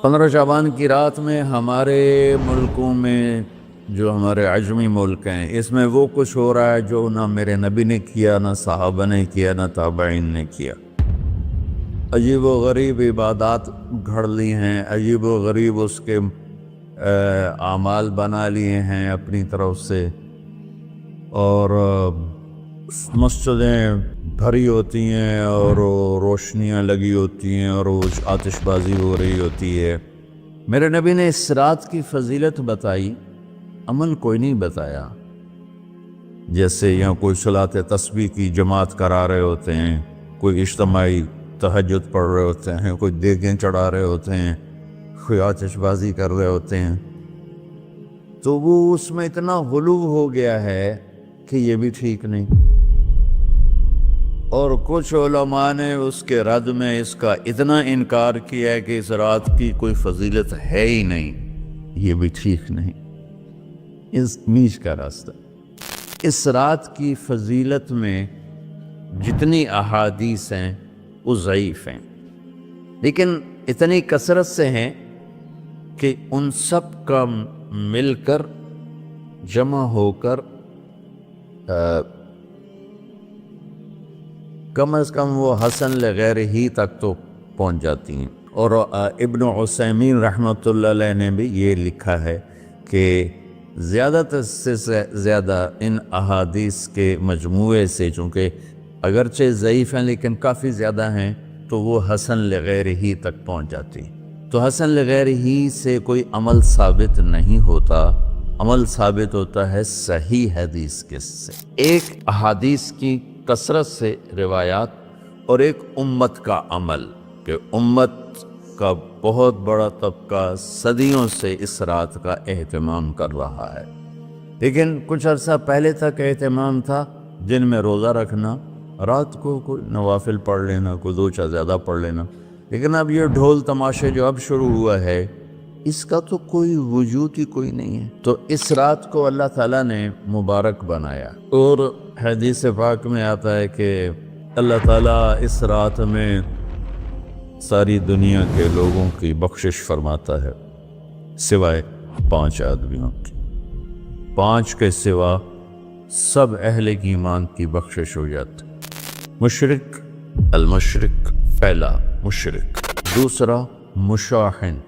15 شعبان کی رات میں ہمارے ملکوں میں جو ہمارے عجمی ملک ہیں اس میں وہ کچھ ہو رہا ہے جو نہ میرے نبی نے کیا، نہ صحابہ نے کیا، نہ تابعین نے کیا۔ عجیب و غریب عبادات گھڑ لی ہیں، عجیب و غریب اس کے اعمال بنا لیے ہیں اپنی طرف سے، اور مسجدیں بھری ہوتی ہیں اور روشنیاں لگی ہوتی ہیں اور آتش بازی ہو رہی ہوتی ہے۔ میرے نبی نے اس رات کی فضیلت بتائی، عمل کوئی نہیں بتایا۔ جیسے یہاں کوئی صلاۃ تسبیح کی جماعت کرا رہے ہوتے ہیں، کوئی اجتماعی تہجد پڑھ رہے ہوتے ہیں، کوئی دیگیں چڑھا رہے ہوتے ہیں، کوئی آتش بازی کر رہے ہوتے ہیں، تو وہ اس میں اتنا غلو ہو گیا ہے کہ یہ بھی ٹھیک نہیں۔ اور کچھ علماء نے اس کے رد میں اس کا اتنا انکار کیا ہے کہ اس رات کی کوئی فضیلت ہے ہی نہیں، یہ بھی ٹھیک نہیں۔ اس میچ کا راستہ، اس رات کی فضیلت میں جتنی احادیث ہیں وہ ضعیف ہیں، لیکن اتنی کثرت سے ہیں کہ ان سب کا مل کر جمع ہو کر کم از کم وہ حسن لغیر ہی تک تو پہنچ جاتی ہیں۔ اور ابن عثیمین رحمۃ اللہ علیہ نے بھی یہ لکھا ہے کہ زیادہ سے زیادہ ان احادیث کے مجموعے سے، چونکہ اگرچہ ضعیف ہیں لیکن کافی زیادہ ہیں، تو وہ حسن لغیر ہی تک پہنچ جاتی ہیں۔ تو حسن لغیر ہی سے کوئی عمل ثابت نہیں ہوتا، عمل ثابت ہوتا ہے صحیح حدیث کے سے۔ ایک احادیث کی کثرت سے روایات اور ایک امت کا عمل، کہ امت کا بہت بڑا طبقہ صدیوں سے اس رات کا اہتمام کر رہا ہے، لیکن کچھ عرصہ پہلے تک اہتمام تھا دن میں روزہ رکھنا، رات کو کوئی نوافل پڑھ لینا، کوئی دو چار زیادہ پڑھ لینا، لیکن اب یہ ڈھول تماشے جو اب شروع ہوا ہے اس کا تو کوئی وجود ہی کوئی نہیں ہے۔ تو اس رات کو اللہ تعالیٰ نے مبارک بنایا، اور حدیث پاک میں آتا ہے کہ اللہ تعالیٰ اس رات میں ساری دنیا کے لوگوں کی بخشش فرماتا ہے سوائے 5 آدمیوں کی۔ 5 کے سوا سب اہل ایمان کی بخشش ہو جاتی۔ مشرک، المشرک پہلا مشرک، دوسرا مشاحن،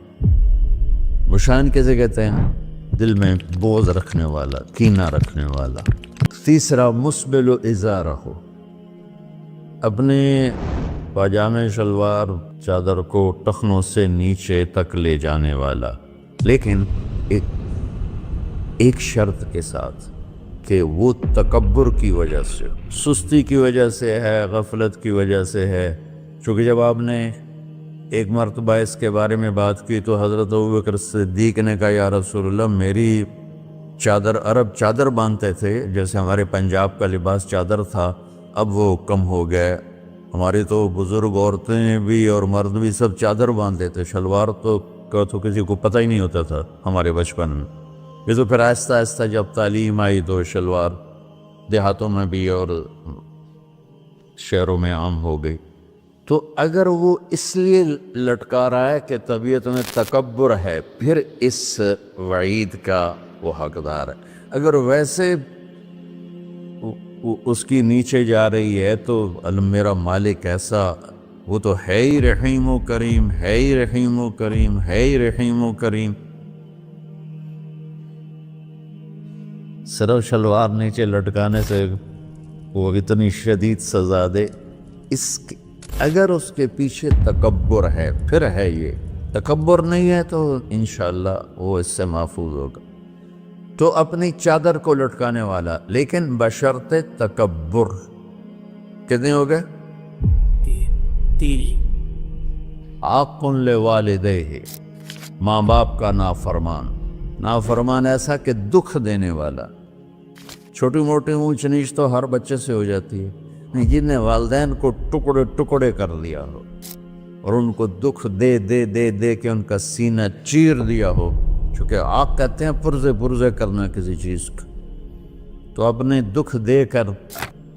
مشاحن کیسے کہتے ہیں؟ دل میں بغض رکھنے والا، کینہ رکھنے والا۔ تیسرا مسبل ازارہ، اپنے پاجامے شلوار چادر کو ٹخنوں سے نیچے تک لے جانے والا، لیکن ایک شرط کے ساتھ کہ وہ تکبر کی وجہ سے، سستی کی وجہ سے ہے، غفلت کی وجہ سے ہے۔ چونکہ جب آپ نے ایک مرتبہ اس کے بارے میں بات کی تو حضرت ابوبکر صدیق نے کہا یا رسول اللہ، میری چادر، عرب چادر باندھتے تھے جیسے ہمارے پنجاب کا لباس چادر تھا، اب وہ کم ہو گیا، ہماری تو بزرگ عورتیں بھی اور مرد بھی سب چادر باندھتے تھے، شلوار تو کسی کو پتہ ہی نہیں ہوتا تھا ہمارے بچپن میں۔ یہ تو پھر آہستہ آہستہ جب تعلیم آئی تو شلوار دیہاتوں میں بھی اور شہروں میں عام ہو گئی۔ تو اگر وہ اس لیے لٹکا رہا ہے کہ طبیعت میں تکبر ہے، پھر اس وعید کا وہ حقدار ہے۔ اگر ویسے اس کی نیچے جا رہی ہے تو میرا مالک ایسا، وہ تو ہے ہی رحیم و کریم، ہے ہی رحیم و کریم، ہے ہی رحیم و کریم، صرف شلوار نیچے لٹکانے سے وہ اتنی شدید سزا دے۔ اگر اس کے پیچھے تکبر ہے، پھر ہے، یہ تکبر نہیں ہے تو انشاءاللہ وہ اس سے محفوظ ہوگا۔ تو اپنی چادر کو لٹکانے والا، لیکن بشرط تکبر۔ کتنے ہو گئے؟ 3۔ عاق لوالدیہ، ماں باپ کا نافرمان، نافرمان ایسا کہ دکھ دینے والا۔ چھوٹی موٹی اونچ نیچ تو ہر بچے سے ہو جاتی ہے، جن نے والدین کو ٹکڑے ٹکڑے کر لیا ہو اور ان کو دکھ دے دے دے دے کے ان کا سینہ چیر دیا ہو، چونکہ عاق کہتے ہیں پرزے کرنا کسی چیز کا، تو اپنے دکھ دے کر،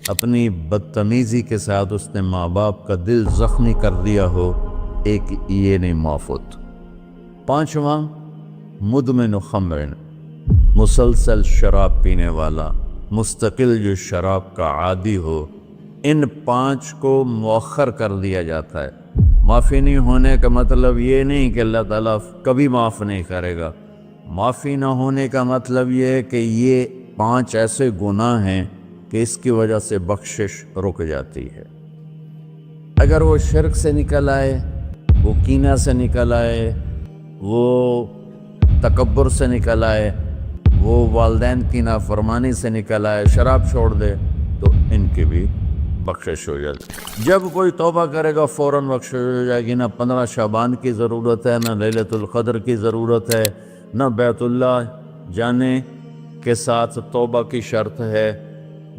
اپنی بدتمیزی کے ساتھ اس نے ماں باپ کا دل زخمی کر دیا ہو، ایک یہ نہیں معاف ہوتا۔ 5واں مدمن خمر، مسلسل شراب پینے والا، مستقل جو شراب کا عادی ہو، ان 5 کو مؤخر کر دیا جاتا ہے۔ معافی نہیں ہونے کا مطلب یہ نہیں کہ اللہ تعالیٰ کبھی معاف نہیں کرے گا، معافی نہ ہونے کا مطلب یہ ہے کہ یہ 5 ایسے گناہ ہیں کہ اس کی وجہ سے بخشش رک جاتی ہے۔ اگر وہ شرک سے نکل آئے، وہ کینہ سے نکل آئے، وہ تکبر سے نکل آئے، وہ والدین کی نافرمانی سے نکل آئے، شراب چھوڑ دے، تو ان کی بھی بخشش ہو جاتی۔ جب کوئی توبہ کرے گا فوراً بخشش ہو جائے گی۔ نہ 15 شعبان کی ضرورت ہے، نہ لیلۃ القدر کی ضرورت ہے، نہ بیت اللہ جانے کے ساتھ توبہ کی شرط ہے۔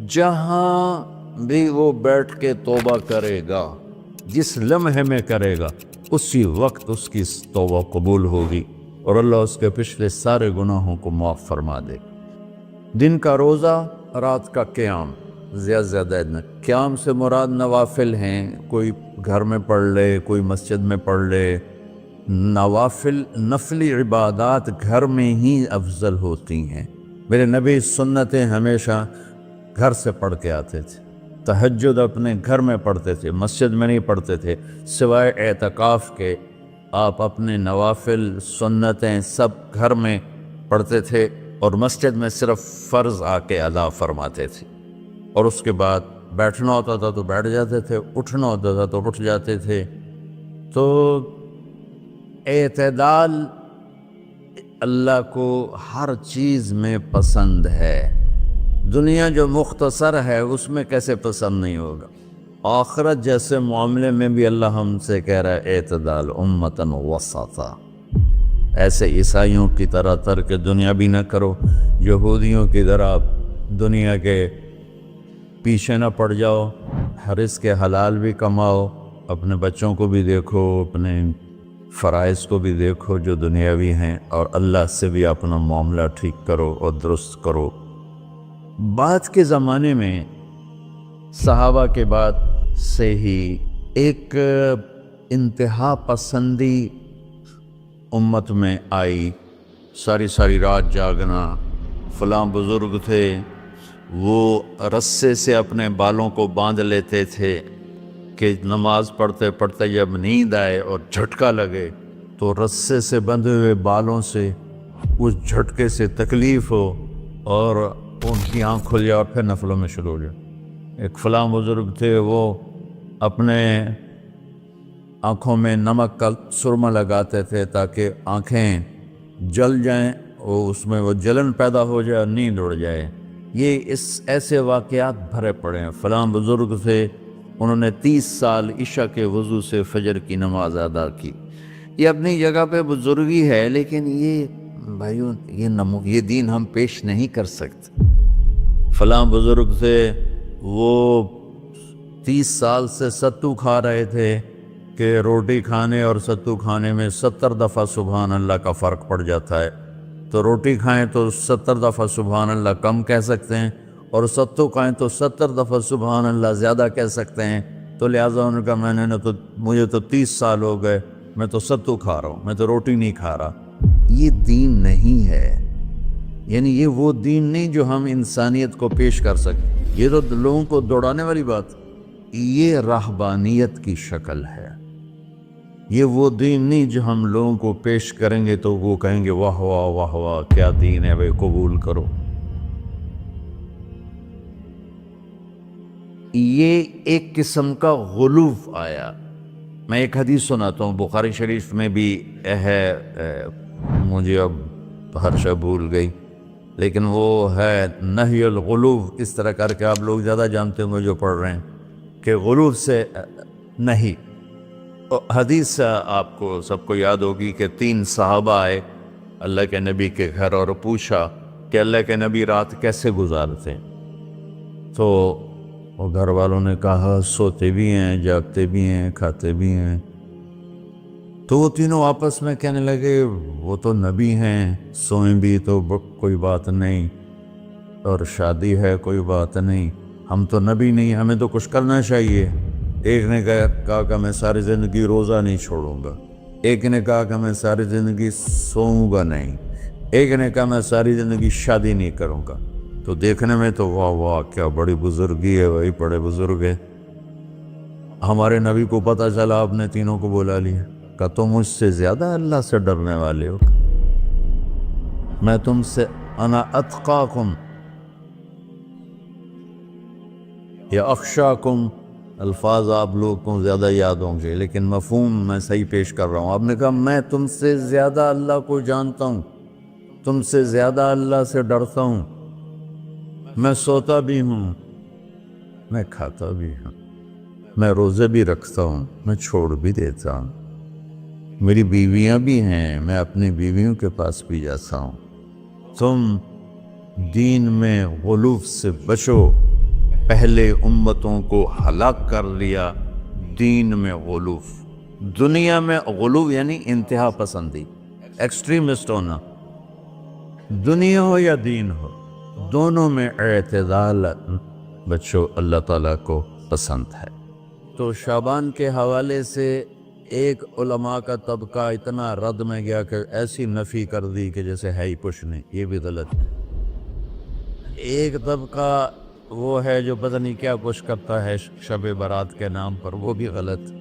جہاں بھی وہ بیٹھ کے توبہ کرے گا، جس لمحے میں کرے گا، اسی وقت اس کی توبہ قبول ہوگی اور اللہ اس کے پچھلے سارے گناہوں کو معاف فرما دے۔ دن کا روزہ، رات کا قیام، زیادہ قیام سے مراد نوافل ہیں، کوئی گھر میں پڑھ لے، کوئی مسجد میں پڑھ لے۔ نوافل، نفلی عبادات گھر میں ہی افضل ہوتی ہیں۔ میرے نبی سنتیں ہمیشہ گھر سے پڑھ کے آتے تھے، تہجد اپنے گھر میں پڑھتے تھے، مسجد میں نہیں پڑھتے تھے، سوائے اعتکاف کے آپ اپنے نوافل سنتیں سب گھر میں پڑھتے تھے، اور مسجد میں صرف فرض آ کے ادا فرماتے تھے، اور اس کے بعد بیٹھنا ہوتا تھا تو بیٹھ جاتے تھے، اٹھنا ہوتا تھا تو اٹھ جاتے تھے۔ تو اعتدال اللہ کو ہر چیز میں پسند ہے۔ دنیا جو مختصر ہے اس میں کیسے پسند نہیں ہوگا؟ آخرت جیسے معاملے میں بھی اللہ ہم سے کہہ رہا ہے اعتدال، امتاً وسطا۔ ایسے عیسائیوں کی طرح ترک دنیا بھی نہ کرو، یہودیوں کی طرح دنیا کے پیچھے نہ پڑ جاؤ، رزق حلال بھی کماؤ، اپنے بچوں کو بھی دیکھو، اپنے فرائض کو بھی دیکھو جو دنیاوی ہیں، اور اللہ سے بھی اپنا معاملہ ٹھیک کرو اور درست کرو۔ بعد کے زمانے میں صحابہ کے بعد سے ہی ایک انتہا پسندی امت میں آئی، ساری رات جاگنا۔ فلاں بزرگ تھے، وہ رسے سے اپنے بالوں کو باندھ لیتے تھے کہ نماز پڑھتے پڑھتے جب نیند آئے اور جھٹکا لگے تو رسے سے بندھے ہوئے بالوں سے اس جھٹکے سے تکلیف ہو اور ان کی آنکھ کھل جائے اور پھر نفلوں میں شروع ہو جائے۔ ایک فلاں بزرگ تھے، وہ اپنے آنکھوں میں نمک کا سرما لگاتے تھے تاکہ آنکھیں جل جائیں، اور اس میں وہ جلن پیدا ہو جائے اور نیند اڑ جائے۔ یہ ایسے واقعات بھرے پڑے ہیں۔ فلاں بزرگ تھے، انہوں نے 30 سال عشاء کے وضو سے فجر کی نماز ادا کی۔ یہ اپنی جگہ پہ بزرگی ہے، لیکن یہ بھائیوں یہ دین ہم پیش نہیں کر سکتے۔ فلاں بزرگ تھے، وہ 30 سال سے ستو کھا رہے تھے کہ روٹی کھانے اور ستو کھانے میں 70 دفعہ سبحان اللہ کا فرق پڑ جاتا ہے، تو روٹی کھائیں تو 70 دفعہ سبحان اللہ کم کہہ سکتے ہیں، اور ستو کھائیں تو 70 دفعہ سبحان اللہ زیادہ کہہ سکتے ہیں۔ تو لہٰذا ان کا مجھے تو 30 سال ہو گئے، میں تو ستو کھا رہا ہوں، میں تو روٹی نہیں کھا رہا۔ یہ دین نہیں ہے، یعنی یہ وہ دین نہیں جو ہم انسانیت کو پیش کر سکیں۔ یہ تو لوگوں کو دوڑانے والی بات، یہ رہبانیت کی شکل ہے۔ یہ وہ دین نہیں جو ہم لوگوں کو پیش کریں گے تو وہ کہیں گے واہ واہ واہ واہ کیا دین ہے بھائی، قبول کرو۔ یہ ایک قسم کا غلو آیا۔ میں ایک حدیث سناتا ہوں، بخاری شریف میں بھی ہے، مجھے اب ہر شے بھول گئی، لیکن وہ ہے نہی الغلو، اس طرح کر کے آپ لوگ زیادہ جانتے ہوں گے جو پڑھ رہے ہیں، کہ غلو سے نہیں۔ حدیث آپ کو سب کو یاد ہوگی کہ 3 صحابہ آئے اللہ کے نبی کے گھر اور پوچھا کہ اللہ کے نبی رات کیسے گزارتے ہیں؟ تو وہ گھر والوں نے کہا سوتے بھی ہیں، جاگتے بھی ہیں، کھاتے بھی ہیں۔ تو وہ تینوں آپس میں کہنے لگے وہ تو نبی ہیں، سوئیں بھی تو کوئی بات نہیں، اور شادی ہے کوئی بات نہیں، ہم تو نبی نہیں، ہمیں تو کچھ کرنا چاہیے۔ ایک نے کہا کہ میں ساری زندگی روزہ نہیں چھوڑوں گا، ایک نے کہا کہ میں ساری زندگی سوؤں گا نہیں، ایک نے کہا میں ساری زندگی شادی نہیں کروں گا۔ تو دیکھنے میں تو واہ واہ کیا بڑی بزرگی ہے، وہی بڑے بزرگ ہے۔ ہمارے نبی کو پتہ چلا، آپ نے تینوں کو بلا لیا، کہ تم مجھ سے زیادہ اللہ سے ڈرنے والے ہو، میں تم سے انا اتقاکم یا اخشاکم، الفاظ آپ لوگوں کو زیادہ یاد ہوں گے لیکن مفہوم میں صحیح پیش کر رہا ہوں۔ آپ نے کہا میں تم سے زیادہ اللہ کو جانتا ہوں، تم سے زیادہ اللہ سے ڈرتا ہوں، میں سوتا بھی ہوں، میں کھاتا بھی ہوں، میں روزے بھی رکھتا ہوں، میں چھوڑ بھی دیتا ہوں، میری بیویاں بھی ہیں، میں اپنی بیویوں کے پاس بھی جاتا ہوں۔ تم دین میں غلو سے بچو، پہلے امتوں کو ہلاک کر لیا دین میں غلو۔ دنیا میں غلو یعنی انتہا پسندی، ایکسٹریمسٹ ہونا، دنیا ہو یا دین ہو، دونوں میں اعتدال بچو، اللہ تعالیٰ کو پسند ہے۔ تو شعبان کے حوالے سے ایک علماء کا طبقہ اتنا رد میں گیا کہ ایسی نفی کر دی کہ جیسے ہے ہی کچھ نہیں، یہ بھی غلط ہے۔ ایک طبقہ وہ ہے جو پتہ نہیں کیا کچھ کرتا ہے شب برات کے نام پر، وہ بھی غلط۔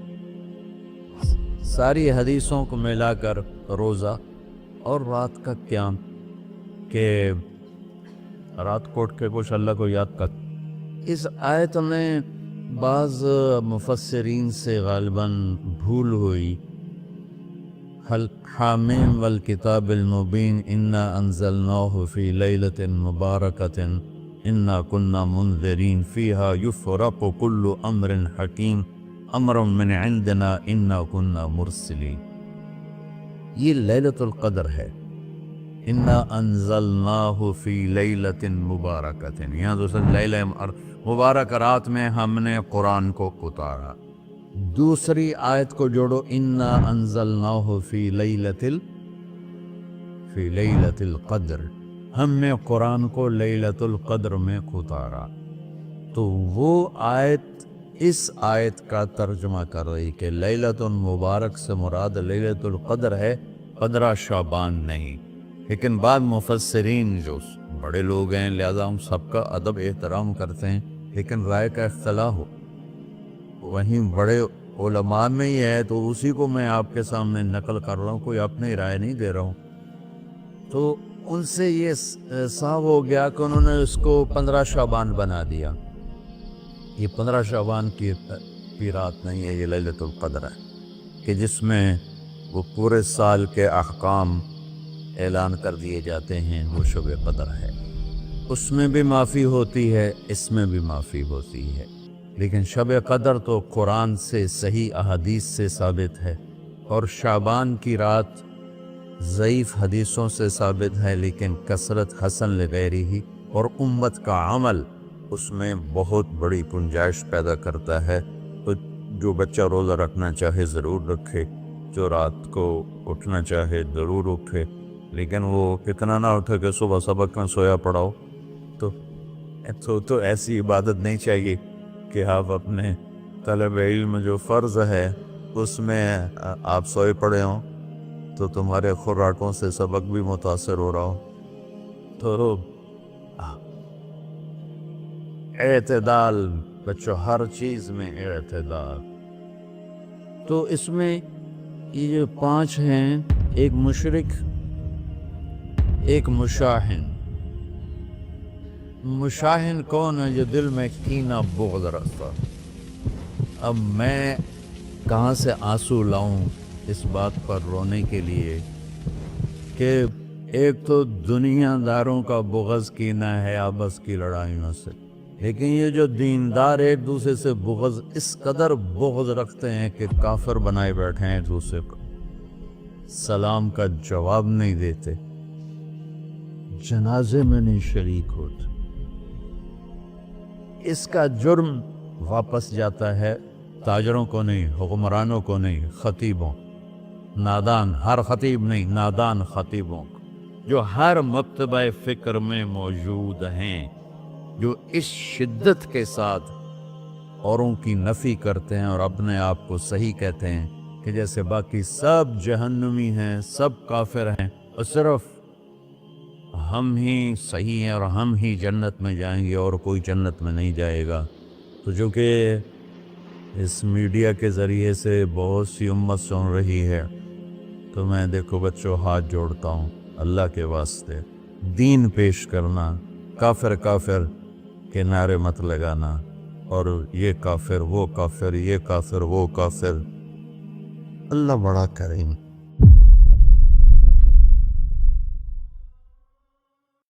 ساری حدیثوں کو ملا کر روزہ اور رات کا قیام، کہ رات کو اٹھ کے کچھ اللہ کو یاد کر۔ اس آیت میں بعض مفسرین سے غالباً بھول ہوئی، حامیم والکتاب المبین انا انزلناہ فی لیلۃ مبارکۃ انا کنا منذرین فیہا یفرق کل امر حکیم امر من عندنا انا کنا مرسلین۔ یہ لیلۃ القدر ہے، انا انزلناہ فی لیلۃ مبارکۃ، یہاں دوسرا لیلہ مبارک رات میں ہم نے قرآن کو اتارا۔ دوسری آیت کو جوڑو، انا انزلناہ فی لیلۃ القدر، ہم نے قرآن کو لیلۃ القدر میں اتارا۔ تو وہ آیت اس آیت کا ترجمہ کر رہی کہ لیلۃ مبارک سے مراد لیلۃ القدر ہے، 15 شعبان نہیں۔ لیکن بعض مفسرین جو بڑے لوگ ہیں، لہذا ہم سب کا ادب احترام کرتے ہیں، لیکن رائے کا اختلاف ہو، وہیں بڑے علماء میں ہی ہے تو اسی کو میں آپ کے سامنے نقل کر رہا ہوں، کوئی اپنی رائے نہیں دے رہا ہوں۔ تو ان سے یہ صاف ہو گیا کہ انہوں نے اس کو 15 شعبان بنا دیا۔ یہ 15 شعبان کی رات نہیں ہے، یہ لیلۃ القدر ہے، کہ جس میں وہ پورے سال کے احکام اعلان کر دیے جاتے ہیں، وہ شب قدر ہے۔ اس میں بھی معافی ہوتی ہے، اس میں بھی معافی ہوتی ہے، لیکن شب قدر تو قرآن سے صحیح احادیث سے ثابت ہے، اور شعبان کی رات ضعیف حدیثوں سے ثابت ہے، لیکن کثرت حسن لغیرہ اور امت کا عمل اس میں بہت بڑی گنجائش پیدا کرتا ہے۔ تو جو بچہ روزہ رکھنا چاہے ضرور رکھے، جو رات کو اٹھنا چاہے ضرور اٹھے، لیکن وہ اتنا نہ اٹھے کہ صبح سبق میں سویا پڑاؤ۔ تو ایسی عبادت نہیں چاہیے کہ آپ اپنے طلب علم جو فرض ہے اس میں آپ سوئے پڑے ہوں تو تمہارے خوراکوں سے سبق بھی متاثر ہو رہا ہو۔ تو اعتدال بچوں، ہر چیز میں اعتدال۔ تو اس میں یہ جو 5 ہیں، ایک مشرک، ایک مشاہن۔ مشاہن کون ہے؟ جو دل میں کینہ بغض رکھتا۔ اب میں کہاں سے آنسو لاؤں اس بات پر رونے کے لیے کہ ایک تو دنیا داروں کا بغض کینہ ہے آپس کی لڑائیوں سے، لیکن یہ جو دیندار ایک دوسرے سے بغض، اس قدر بغض رکھتے ہیں کہ کافر بنائے بیٹھے ہیں، دوسرے کو سلام کا جواب نہیں دیتے، جنازے میں نہیں شریک ہوتے۔ اس کا جرم واپس جاتا ہے تاجروں کو نہیں، حکمرانوں کو نہیں، خطیبوں، نادان، ہر خطیب نہیں، نادان خطیبوں، جو ہر مکتبہ فکر میں موجود ہیں، جو اس شدت کے ساتھ اوروں کی نفی کرتے ہیں اور اپنے آپ کو صحیح کہتے ہیں کہ جیسے باقی سب جہنمی ہیں، سب کافر ہیں، اور صرف ہم ہی صحیح ہیں اور ہم ہی جنت میں جائیں گے اور کوئی جنت میں نہیں جائے گا۔ تو جو کہ اس میڈیا کے ذریعے سے بہت سی امت سن رہی ہے، تو میں دیکھو بچوں ہاتھ جوڑتا ہوں اللہ کے واسطے، دین پیش کرنا، کافر کافر کے نعرے مت لگانا، اور یہ کافر وہ کافر، یہ کافر وہ کافر۔ اللہ بڑا کریم۔